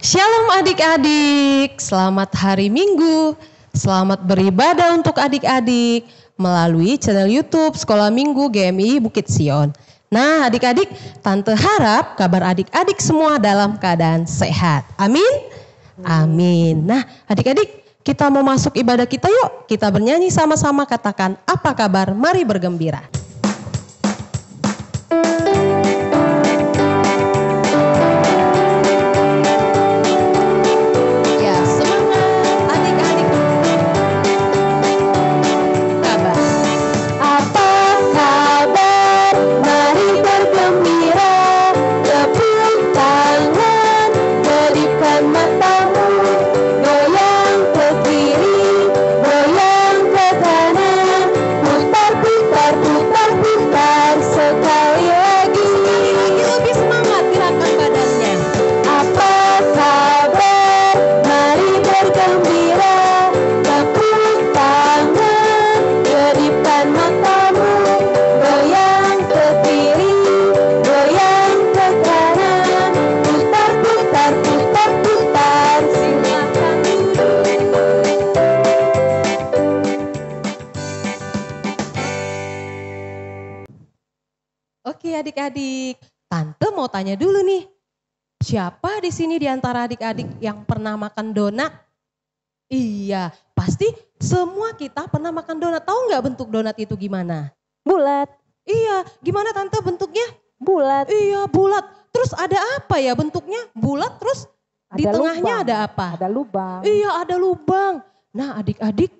Shalom adik-adik, selamat hari Minggu. Selamat beribadah untuk adik-adik melalui channel YouTube Sekolah Minggu GMI Bukit Sion. Nah adik-adik, Tante harap kabar adik-adik semua dalam keadaan sehat. Amin? Amin. Nah adik-adik, kita mau masuk ibadah kita yuk. Kita bernyanyi sama-sama, katakan apa kabar, mari bergembira. Oke adik-adik, Tante mau tanya dulu nih. Siapa di sini di antara adik-adik yang pernah makan donat? Iya, pasti semua kita pernah makan donat. Tahu nggak bentuk donat itu gimana? Bulat. Iya, gimana Tante bentuknya? Bulat. Iya, bulat. Terus ada apa ya bentuknya? Bulat terus di tengahnya ada apa? Ada lubang. Iya, ada lubang. Nah adik-adik,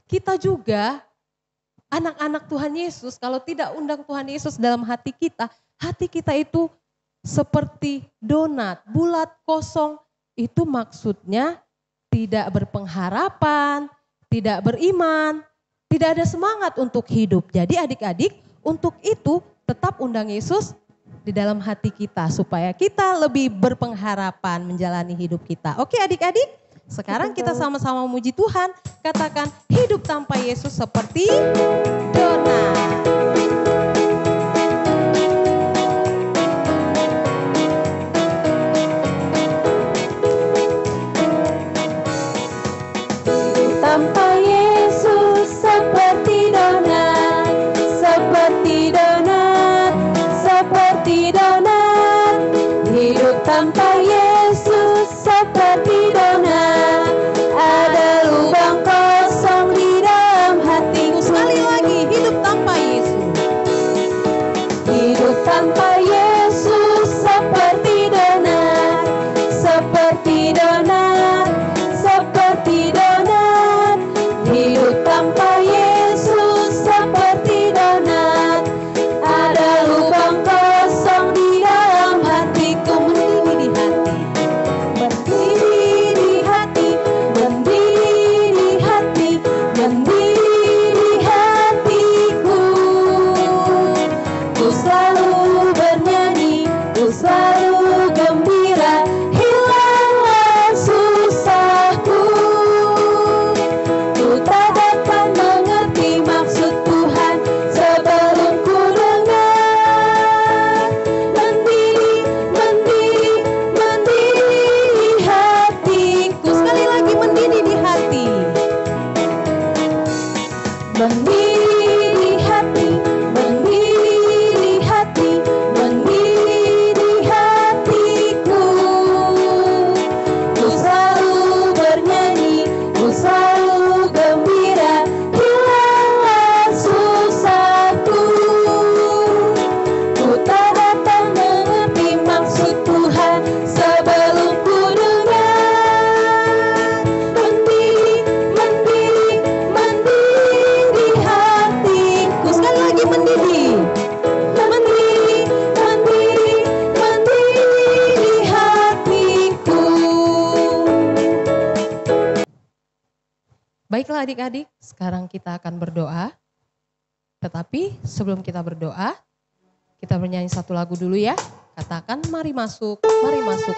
kita juga anak-anak Tuhan Yesus, kalau tidak undang Tuhan Yesus dalam hati kita itu seperti donat, bulat, kosong. Itu maksudnya tidak berpengharapan, tidak beriman, tidak ada semangat untuk hidup. Jadi adik-adik, untuk itu tetap undang Yesus di dalam hati kita supaya kita lebih berpengharapan menjalani hidup kita. Oke adik-adik, sekarang kita sama-sama memuji Tuhan. Katakan hidup tanpa Yesus seperti donat. Tanpa Yesus seperti donat, seperti donat, seperti donat. Hidup tanpa Yesus seperti donat. Ada lubang kosong di dalam hatiku. Sekali lagi, hidup tanpa Yesus. Hidup tanpa Yesus seperti donat, seperti donat, seperti donat. Hidup tanpa Yesus seperti donat. Ada lubang kosong di dalam hatiku. Mendidih di hati, mendidih di hati, mendidih di hatiku. Ku selalu bernyanyi, ku selalu gembira, hilanglah susahku. Ku tak dapat mengerti maksud Tuhan sebelum ku dengar. Mendidih, mendidih, mendidih di hatiku. Sekali lagi, mendidih di hati. Mendidih di hati, mendidih di hati, mendidih di hatiku. Ku selalu bernyanyi, ku selalu gembira, hilanglah susahku. Ku tak dapat mengerti maksud Tuhan sebelum ku dengar. Mendidih, mendidih, mendidih di hatiku. Sekali lagi mendidih. Mendidih, mendidih, mendidih di hatiku. Baiklah adik-adik, sekarang kita akan berdoa. Tetapi sebelum kita berdoa, kita bernyanyi satu lagu dulu ya. Katakan mari masuk, mari masuk.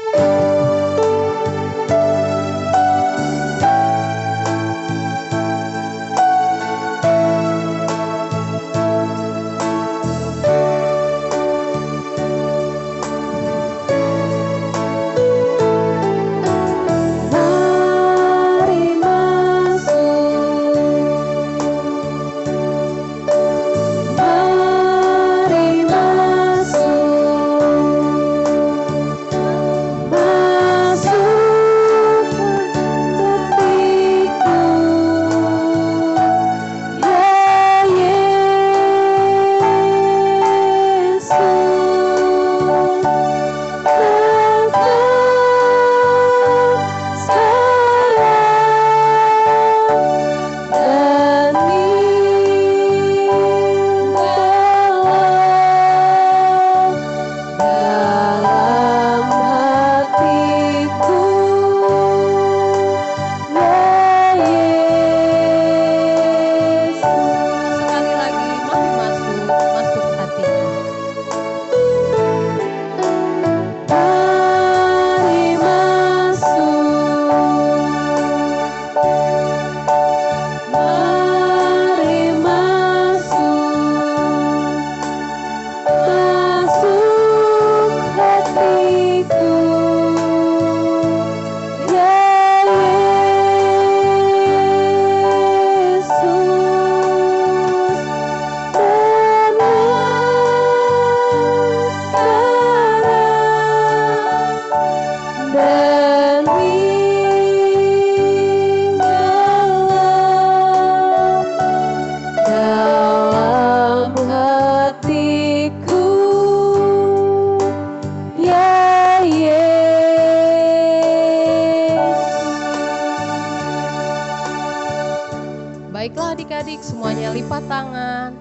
Baiklah adik-adik, semuanya lipat tangan,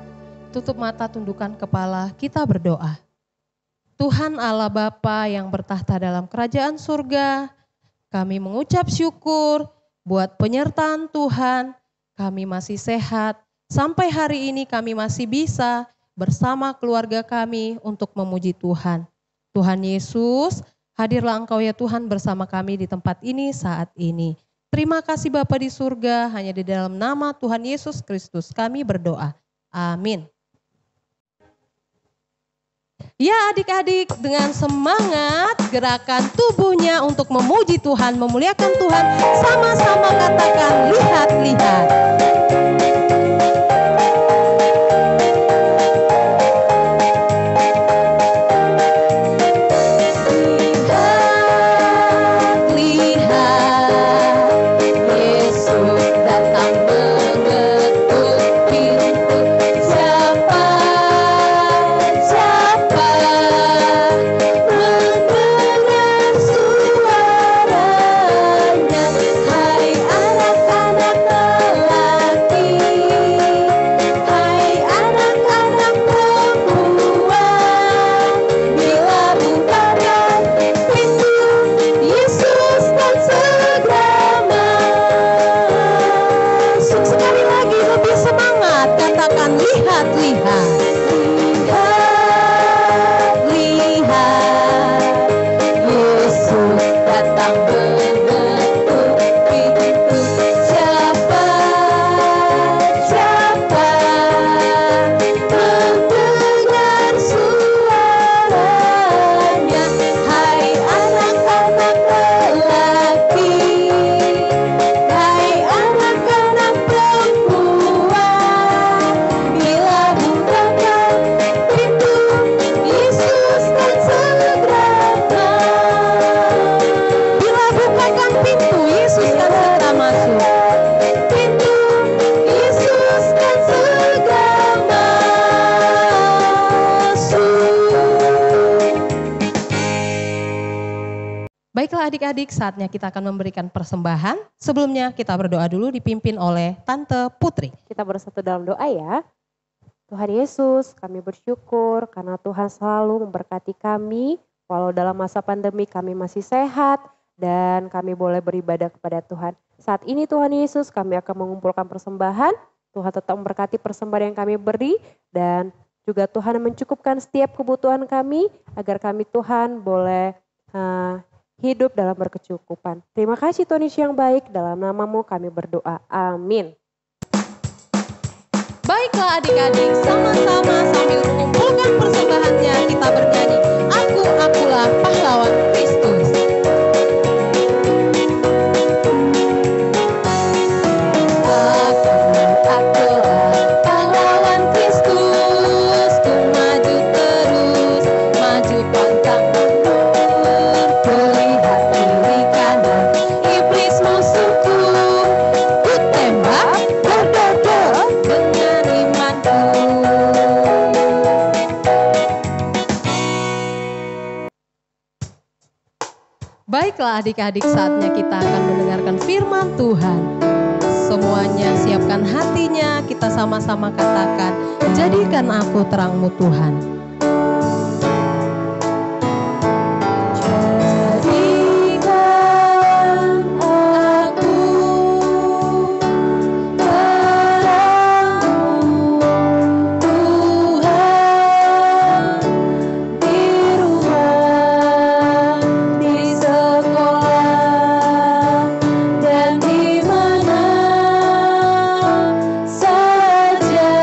tutup mata, tundukkan kepala, kita berdoa. Tuhan Allah Bapa yang bertahta dalam kerajaan surga, kami mengucap syukur buat penyertaan Tuhan, kami masih sehat, sampai hari ini kami masih bisa bersama keluarga kami untuk memuji Tuhan. Tuhan Yesus, hadirlah Engkau ya Tuhan bersama kami di tempat ini saat ini. Terima kasih Bapa di surga, hanya di dalam nama Tuhan Yesus Kristus kami berdoa. Amin. Ya adik-adik, dengan semangat gerakan tubuhnya untuk memuji Tuhan, memuliakan Tuhan, sama-sama katakan lihat-lihat. Baiklah adik-adik, saatnya kita akan memberikan persembahan. Sebelumnya kita berdoa dulu dipimpin oleh Tante Putri. Kita bersatu dalam doa ya. Tuhan Yesus, kami bersyukur karena Tuhan selalu memberkati kami. Walau dalam masa pandemi kami masih sehat dan kami boleh beribadah kepada Tuhan. Saat ini Tuhan Yesus, kami akan mengumpulkan persembahan. Tuhan tetap memberkati persembahan yang kami beri dan juga Tuhan mencukupkan setiap kebutuhan kami agar kami Tuhan boleh hidup dalam berkecukupan. Terima kasih Tuhan Yesus yang baik, dalam namamu kami berdoa. Amin. Baiklah adik-adik, sama-sama sambil mengumpulkan persembahannya kita bernyanyi, Akulah pahlawan Kristus. Akulah pahlawan Kristus, ku maju terus, maju pantang mundur, kulihat kiri kanan, iblis musuhku, ku tembak berdodol dengan imanku. Baiklah adik-adik, saatnya kita akan mendengarkan firman Tuhan. Semuanya siapkan hatinya, kita sama-sama katakan, jadikan aku terangmu Tuhan. Jadikan aku terangmu Tuhan, di rumah, di sekolah, dan di mana saja.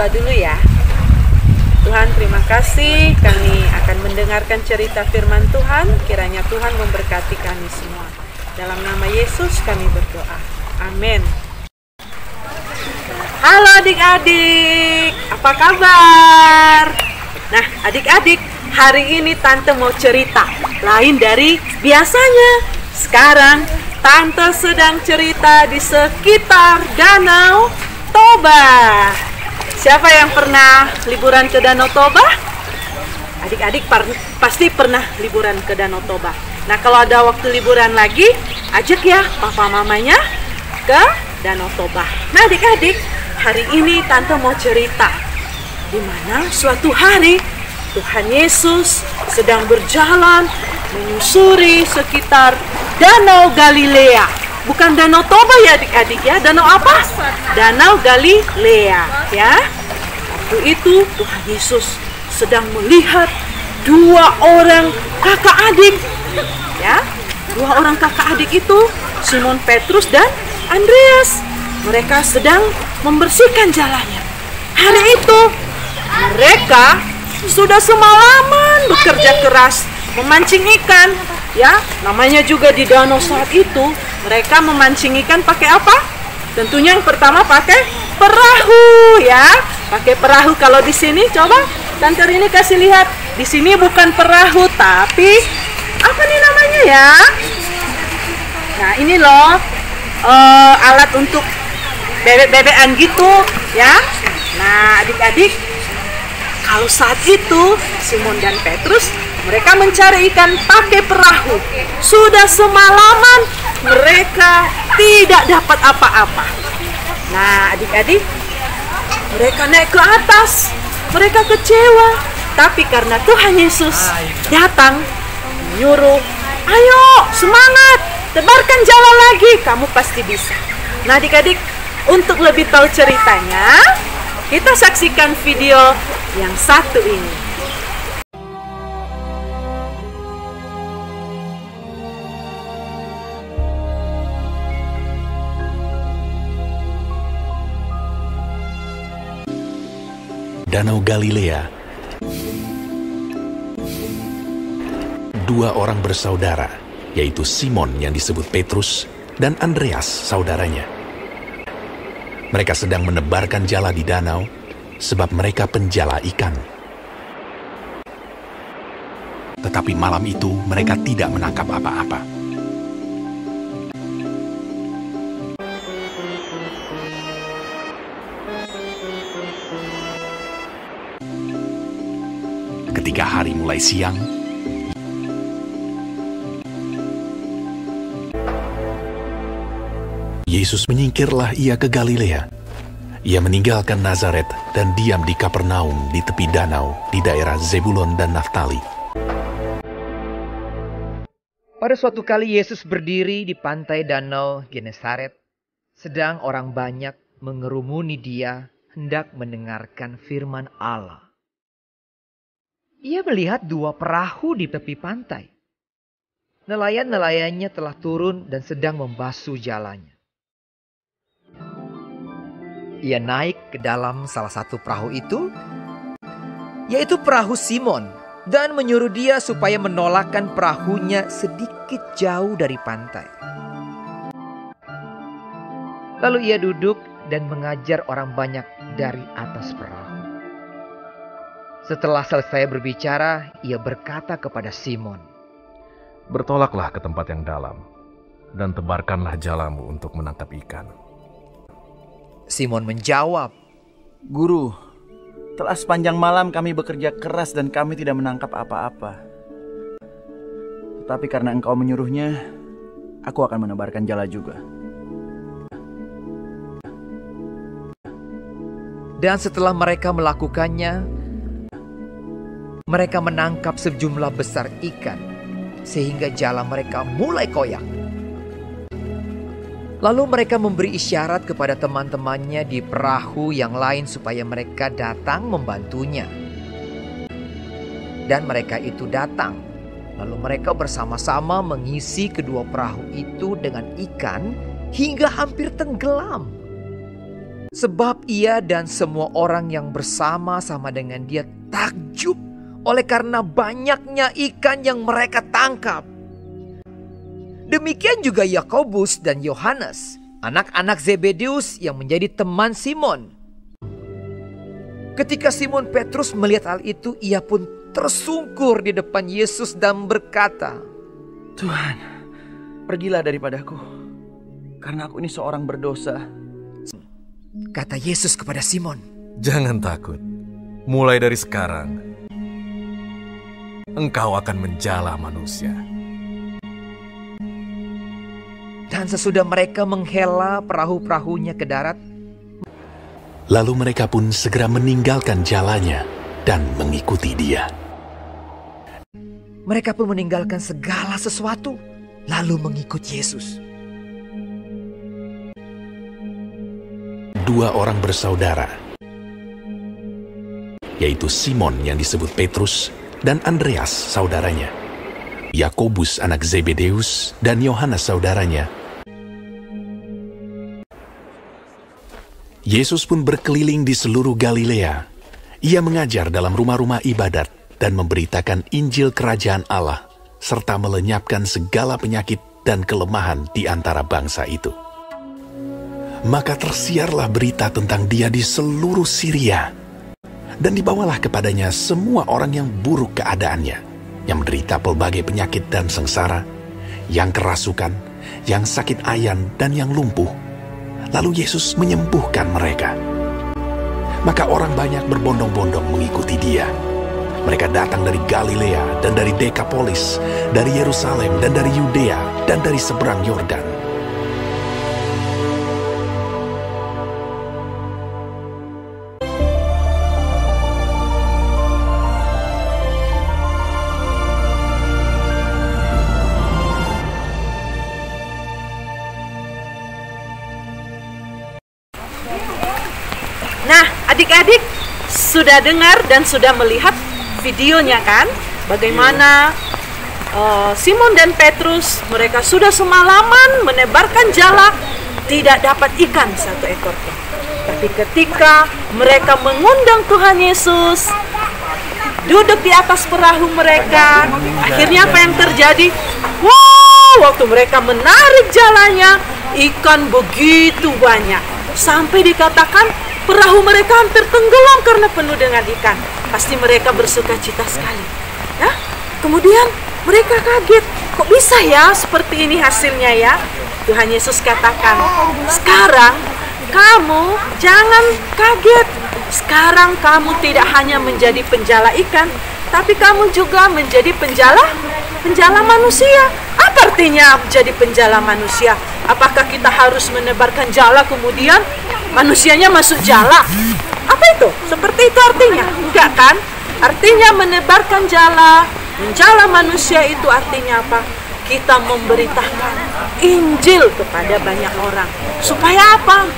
berdoa dulu ya. Tuhan, terima kasih kami akan mendengarkan cerita firman Tuhan. Kiranya Tuhan memberkati kami semua. Dalam nama Yesus kami berdoa. Amin. Halo adik-adik, apa kabar? Nah adik-adik, hari ini Tante mau cerita lain dari biasanya. Sekarang Tante sedang cerita di sekitar Danau Toba. Siapa yang pernah liburan ke Danau Toba? Adik-adik pasti pernah liburan ke Danau Toba. Nah kalau ada waktu liburan lagi, ajak ya papa mamanya ke Danau Toba. Nah adik-adik, hari ini Tante mau cerita di mana suatu hari Tuhan Yesus sedang berjalan menyusuri sekitar Danau Galilea. Bukan Danau Toba ya adik-adik ya. Danau apa? Danau Galilea ya. Waktu itu Tuhan Yesus sedang melihat dua orang kakak adik ya. Dua orang kakak adik itu Simon Petrus dan Andreas. Mereka sedang membersihkan jalannya. Hari itu mereka sudah semalaman bekerja keras memancing ikan ya. Namanya juga di danau saat itu mereka memancing ikan pakai apa? Tentunya yang pertama pakai perahu ya. Pakai perahu. Kalau di sini coba Tante Rini kasih lihat. Di sini bukan perahu tapi apa nih namanya ya? Nah ini loh alat untuk bebek-bebekan gitu ya. Nah adik-adik, kalau saat itu Simon dan Petrus mereka mencari ikan pakai perahu. Sudah semalaman mereka tidak dapat apa-apa. Nah adik-adik, mereka naik ke atas. Mereka kecewa. Tapi karena Tuhan Yesus datang menyuruh, ayo semangat, tebarkan jalan lagi, kamu pasti bisa. Nah adik-adik, untuk lebih tahu ceritanya, kita saksikan video yang satu ini. Danau Galilea. Dua orang bersaudara, yaitu Simon yang disebut Petrus dan Andreas saudaranya. Mereka sedang menebarkan jala di danau sebab mereka penjala ikan. Tetapi malam itu mereka tidak menangkap apa-apa. Ketika hari mulai siang, Yesus menyingkirlah ia ke Galilea. Ia meninggalkan Nazaret dan diam di Kapernaum di tepi danau di daerah Zebulon dan Naftali. Pada suatu kali Yesus berdiri di pantai danau Genesaret, sedang orang banyak mengerumuni dia hendak mendengarkan firman Allah. Ia melihat dua perahu di tepi pantai. Nelayan-nelayannya telah turun dan sedang membasuh jalannya. Ia naik ke dalam salah satu perahu itu, yaitu perahu Simon, dan menyuruh dia supaya menolakkan perahunya sedikit jauh dari pantai. Lalu ia duduk dan mengajar orang banyak dari atas perahu. Setelah selesai berbicara, ia berkata kepada Simon, "Bertolaklah ke tempat yang dalam, dan tebarkanlah jalamu untuk menangkap ikan." Simon menjawab, "Guru, telah sepanjang malam kami bekerja keras dan kami tidak menangkap apa-apa. Tetapi karena engkau menyuruhnya, aku akan menebarkan jala juga." Dan setelah mereka melakukannya, mereka menangkap sejumlah besar ikan, sehingga jala mereka mulai koyak. Lalu mereka memberi isyarat kepada teman-temannya di perahu yang lain supaya mereka datang membantunya. Dan mereka itu datang. Lalu mereka bersama-sama mengisi kedua perahu itu dengan ikan hingga hampir tenggelam. Sebab Sebab ia dan semua orang yang bersama-sama dengan dia takjub oleh karena banyaknya ikan yang mereka tangkap. Demikian juga Yakobus dan Yohanes, anak-anak Zebedeus yang menjadi teman Simon. Ketika Simon Petrus melihat hal itu, ia pun tersungkur di depan Yesus dan berkata, Tuhan, pergilah daripadaku, karena aku ini seorang berdosa. Kata Yesus kepada Simon, Jangan takut, mulai dari sekarang, engkau akan menjala manusia. dan sesudah mereka menghela perahu-perahunya ke darat, Lalu mereka pun segera meninggalkan jalannya dan mengikuti dia. mereka pun meninggalkan segala sesuatu, lalu mengikut Yesus. Dua orang bersaudara, yaitu Simon yang disebut Petrus dan Andreas saudaranya, Yakobus anak Zebedeus dan Yohanes saudaranya. Yesus pun berkeliling di seluruh Galilea. Ia mengajar dalam rumah-rumah ibadat dan memberitakan Injil Kerajaan Allah, serta melenyapkan segala penyakit dan kelemahan di antara bangsa itu. Maka tersiarlah berita tentang dia di seluruh Syria, dan dibawalah kepadanya semua orang yang buruk keadaannya, yang menderita pelbagai penyakit dan sengsara, yang kerasukan, yang sakit ayan, dan yang lumpuh. Lalu Yesus menyembuhkan mereka. Maka orang banyak berbondong-bondong mengikuti dia. Mereka datang dari Galilea dan dari Dekapolis, dari Yerusalem dan dari Yudea dan dari seberang Yordan. Nah, adik-adik sudah dengar dan sudah melihat videonya kan? Bagaimana Simon dan Petrus, mereka sudah semalaman menebarkan jala, tidak dapat ikan satu ekor pun. Tapi ketika mereka mengundang Tuhan Yesus, duduk di atas perahu mereka, akhirnya apa yang terjadi? Wow, waktu mereka menarik jalanya, ikan begitu banyak. Sampai dikatakan perahu mereka hampir tenggelam karena penuh dengan ikan. Pasti mereka bersuka cita sekali. Ya? Kemudian mereka kaget. Kok bisa ya seperti ini hasilnya ya? Tuhan Yesus katakan, sekarang kamu jangan kaget. Sekarang kamu tidak hanya menjadi penjala ikan, tapi kamu juga menjadi penjala manusia. Apa artinya menjadi penjala manusia? Apakah kita harus menebarkan jala kemudian manusianya masuk jala? Apa itu? Seperti itu artinya? Enggak kan? Artinya menebarkan jala, menjala manusia itu artinya apa? Kita memberitakan Injil kepada banyak orang. Supaya apa?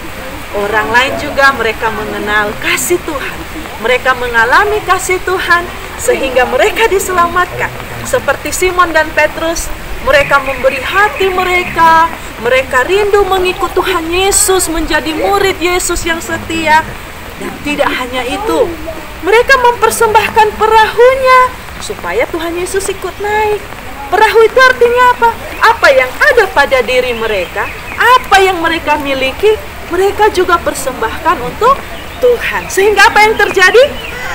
Orang lain juga mereka mengenal kasih Tuhan. Mereka mengalami kasih Tuhan sehingga mereka diselamatkan. Seperti Simon dan Petrus, mereka memberi hati mereka. Mereka rindu mengikut Tuhan Yesus, menjadi murid Yesus yang setia. Dan tidak hanya itu, mereka mempersembahkan perahunya supaya Tuhan Yesus ikut naik. Perahu itu artinya apa? Apa yang ada pada diri mereka, apa yang mereka miliki, mereka juga persembahkan untuk Tuhan. Sehingga apa yang terjadi?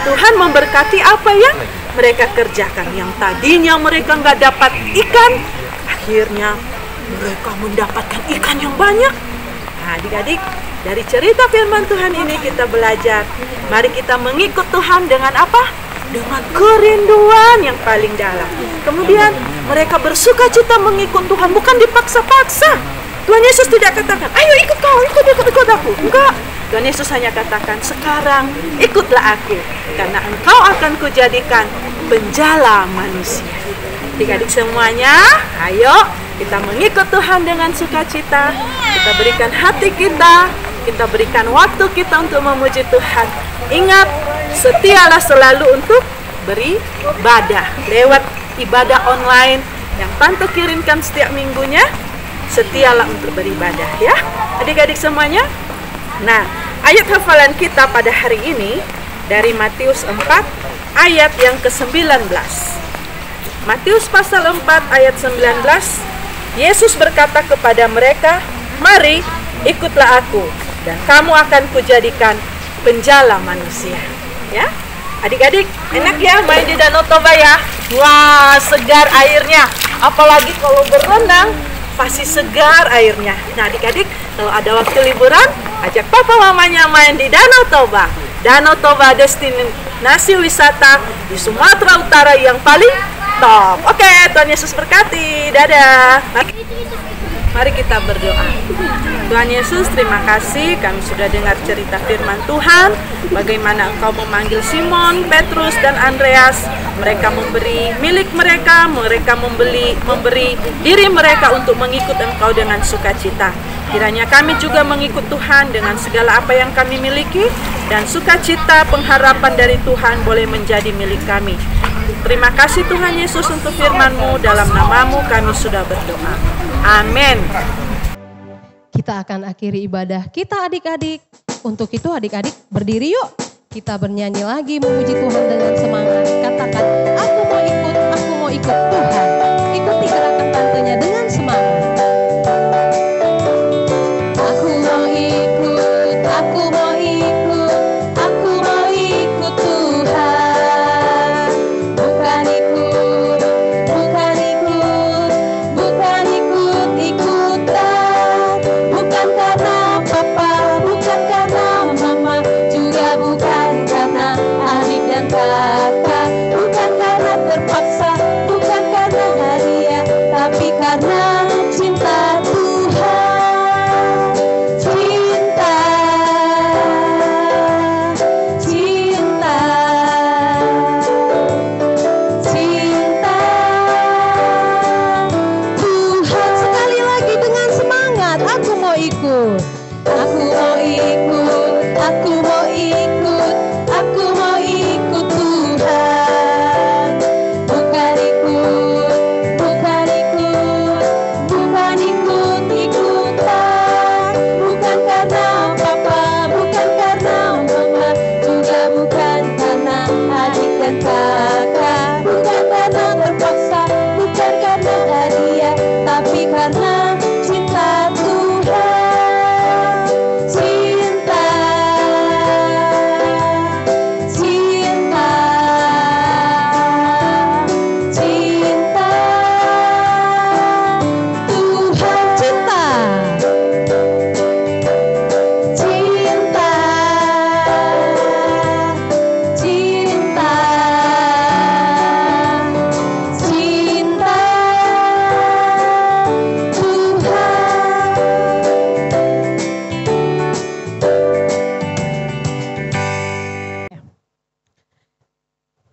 Tuhan memberkati apa yang mereka kerjakan. Yang tadinya mereka nggak dapat ikan, akhirnya mereka mendapatkan ikan yang banyak. Nah, adik-adik, dari cerita firman Tuhan ini kita belajar. Mari kita mengikut Tuhan dengan apa? Dengan kerinduan yang paling dalam. Kemudian mereka bersuka cita mengikut Tuhan, bukan dipaksa-paksa. Tuhan Yesus tidak katakan, ayo ikut kau, ikut aku. Enggak. Tuhan Yesus hanya katakan, sekarang ikutlah aku, karena engkau akan kujadikan penjala manusia. Adik-adik semuanya, ayo kita mengikut Tuhan dengan sukacita. Kita berikan hati kita berikan waktu kita untuk memuji Tuhan. Ingat, setialah selalu untuk beribadah lewat ibadah online yang Tante kirimkan setiap minggunya. Setialah untuk beribadah ya, adik-adik semuanya. Nah, Ayat hafalan kita pada hari ini dari Matius 4 ayat yang ke-19. Matius pasal 4 ayat 19, Yesus berkata kepada mereka, "Mari, ikutlah aku, dan kamu akan kujadikan penjala manusia." Ya, adik-adik, enak ya main di Danau Toba ya? Wah, segar airnya. Apalagi kalau berenang, pasti segar airnya. Nah, adik-adik, kalau ada waktu liburan, ajak papa mamanya main di Danau Toba. Danau Toba destinasi wisata di Sumatera Utara yang paling top. Oke, Tuhan Yesus berkati. Dadah. Mari kita berdoa. Tuhan Yesus, terima kasih kami sudah dengar cerita firman Tuhan. Bagaimana Engkau memanggil Simon, Petrus, dan Andreas. Mereka memberi milik mereka memberi diri mereka untuk mengikut Engkau dengan sukacita. Kiranya kami juga mengikut Tuhan dengan segala apa yang kami miliki, dan sukacita pengharapan dari Tuhan boleh menjadi milik kami. Terima kasih Tuhan Yesus untuk firman-Mu. Dalam nama-Mu kami sudah berdoa. Amin. Kita akan akhiri ibadah kita adik-adik. Untuk itu adik-adik berdiri yuk. Kita bernyanyi lagi memuji Tuhan dengan semangat. Katakan, aku mau ikut Tuhan. Ikuti gerakan tantenya dengan semangat. Aku mau ikut, aku mau ikut, aku mau ikut Tuhan. Bukan ikut, bukan ikut, bukan ikut-ikutan. Bukan karena papa, bukan karena mama, juga bukan karena adik dan kakak. Bukan karena terpaksa, bukan karena hadiah, tapi karena cinta Tuhan. Cinta, cinta, cinta Tuhan. Sekali lagi dengan semangat, aku mau ikut, aku mau ikut, aku mau ikut, aku mau ikut Tuhan. Bukan ikut, bukan ikut, bukan ikut-ikutan. Bukan karena papa, bukan karena mama, juga bukan karena adik dan kakak. Bukan karena terpaksa, bukan karena hadiah, tapi karena cinta Tuhan. Cinta, cinta, cinta Tuhan. Cinta. Cinta, cinta, cinta Tuhan.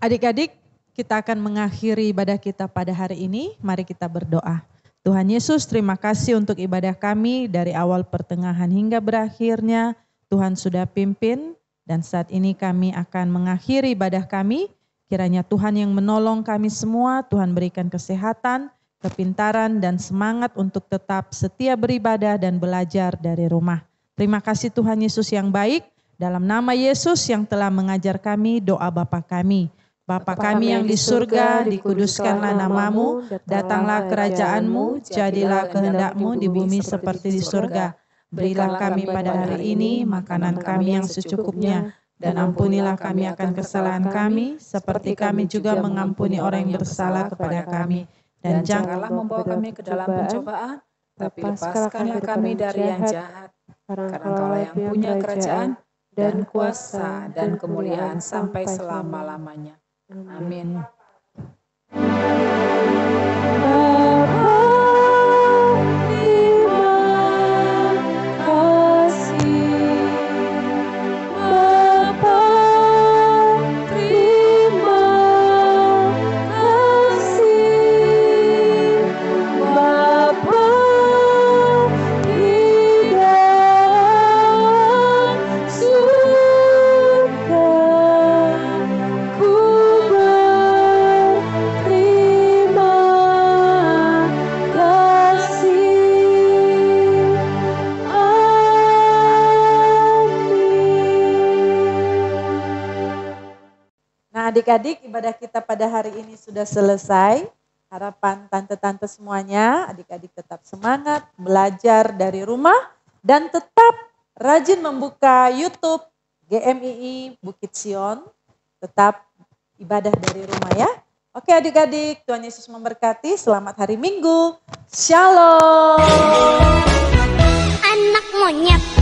Adik-adik, kita akan mengakhiri ibadah kita pada hari ini. Mari kita berdoa. Tuhan Yesus, terima kasih untuk ibadah kami dari awal pertengahan hingga berakhirnya. Tuhan sudah pimpin dan saat ini kami akan mengakhiri ibadah kami. Kiranya Tuhan yang menolong kami semua, Tuhan berikan kesehatan, kepintaran dan semangat untuk tetap setia beribadah dan belajar dari rumah. Terima kasih Tuhan Yesus yang baik. Dalam nama Yesus yang telah mengajar kami doa Bapa kami. Bapa kami yang di surga, dikuduskanlah namamu, datanglah kerajaanmu, jadilah kehendak-Mu di bumi seperti di surga. Berilah kami pada hari ini makanan kami yang secukupnya, dan ampunilah kami akan kesalahan kami, seperti kami juga mengampuni orang yang bersalah kepada kami. Dan janganlah membawa kami ke dalam pencobaan, tapi lepaskanlah kami dari yang jahat. Karena Kaulah yang punya kerajaan, dan kuasa, dan kemuliaan sampai selama-lamanya. Amin. Surga, ku adik-adik, ibadah kita pada hari ini sudah selesai. Harapan tante-tante semuanya, adik-adik tetap semangat, belajar dari rumah, dan tetap rajin membuka YouTube GMII Bukit Sion. Tetap ibadah dari rumah ya. Oke adik-adik, Tuhan Yesus memberkati. Selamat hari Minggu. Shalom. Anak monyet